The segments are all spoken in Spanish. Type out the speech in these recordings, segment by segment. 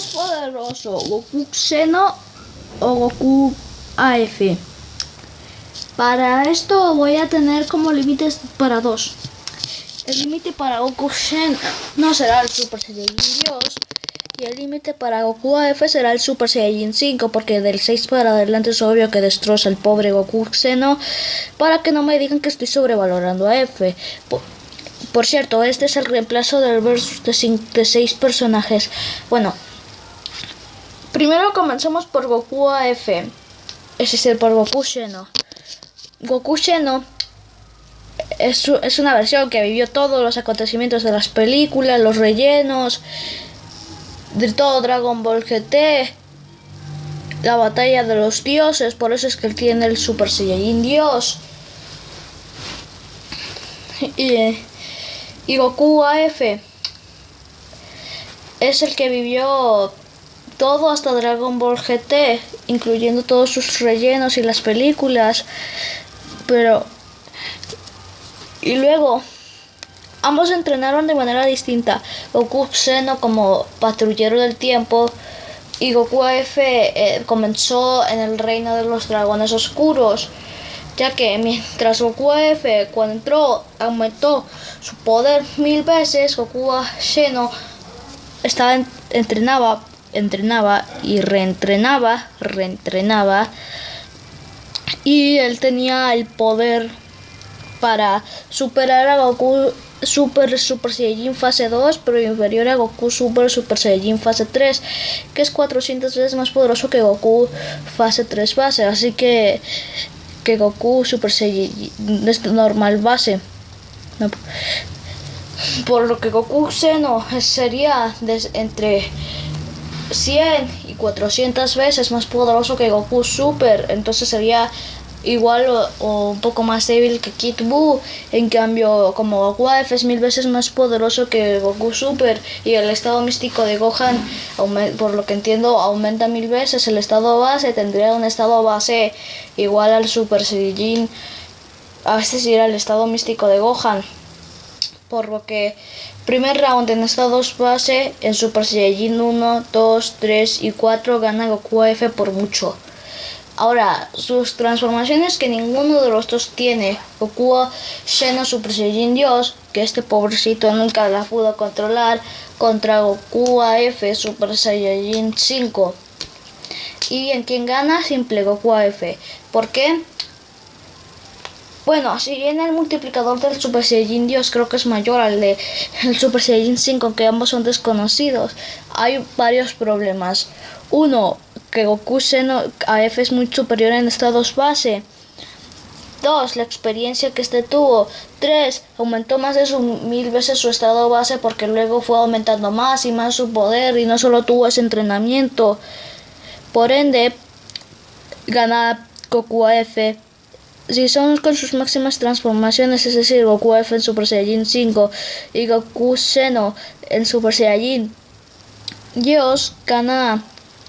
Poderoso, Goku Xeno o Goku AF. Para esto voy a tener como límites para dos. El límite para Goku Xeno no será el Super Saiyajin Dios, y el límite para Goku AF será el Super Saiyajin 5, porque del 6 para adelante es obvio que destroza el pobre Goku Xeno, para que no me digan que estoy sobrevalorando a F. Por cierto, este es el reemplazo del versus de 6 personajes. Bueno, primero comencemos por Goku AF, es decir, por Goku Xeno. Goku Xeno es una versión que vivió todos los acontecimientos de las películas, los rellenos, de todo Dragon Ball GT, la batalla de los dioses, por eso es que él tiene el Super Saiyajin Dios. Y Goku AF es el que vivió todo hasta Dragon Ball GT, incluyendo todos sus rellenos y las películas. Y luego ambos entrenaron de manera distinta. Goku Xeno como patrullero del tiempo, y Goku AF comenzó en el reino de los dragones oscuros, ya que mientras Goku AF cuando entró aumentó su poder 1000 veces, Goku Xeno entrenaba y reentrenaba, y él tenía el poder para superar a Goku Super Saiyajin fase 2, pero inferior a Goku Super Saiyajin fase 3, que es 400 veces más poderoso que Goku fase 3 base, así que Goku Super Saiyajin normal base. No. Por lo que Goku Xeno sería entre 100 y 400 veces más poderoso que Goku Super, entonces sería igual o un poco más débil que Kid Buu. En cambio, como Goku AF es 1000 veces más poderoso que Goku Super, y el estado místico de Gohan, por lo que entiendo, aumenta 1000 veces el estado base, tendría un estado base igual al Super Saiyajin, es decir, al estado místico de Gohan. Por lo que primer round en estados base, en Super Saiyajin 1, 2, 3 y 4 gana Goku AF por mucho. Ahora, sus transformaciones que ninguno de los dos tiene. Goku Xeno Super Saiyajin Dios, que este pobrecito nunca la pudo controlar, contra Goku AF Super Saiyajin 5. ¿Y en quién gana? Simple, Goku AF. ¿Por qué? Bueno, si bien el multiplicador del Super Saiyajin Dios creo que es mayor al de el Super Saiyajin 5, que ambos son desconocidos, hay varios problemas. Uno, que Goku Xeno AF es muy superior en estados base. 2, la experiencia que este tuvo. 3, aumentó más de 1000 veces su estado base, porque luego fue aumentando más y más su poder, y no solo tuvo ese entrenamiento. Por ende, gana Goku AF. Si son con sus máximas transformaciones, es decir, Goku AF en Super Saiyajin 5 y Goku Xeno en Super Saiyajin Dios, gana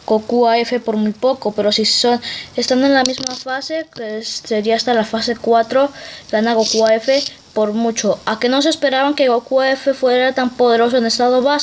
Goku AF por muy poco, pero si están en la misma fase, que sería hasta la fase 4, gana Goku AF por mucho. ¿A que no se esperaban que Goku AF fuera tan poderoso en estado base?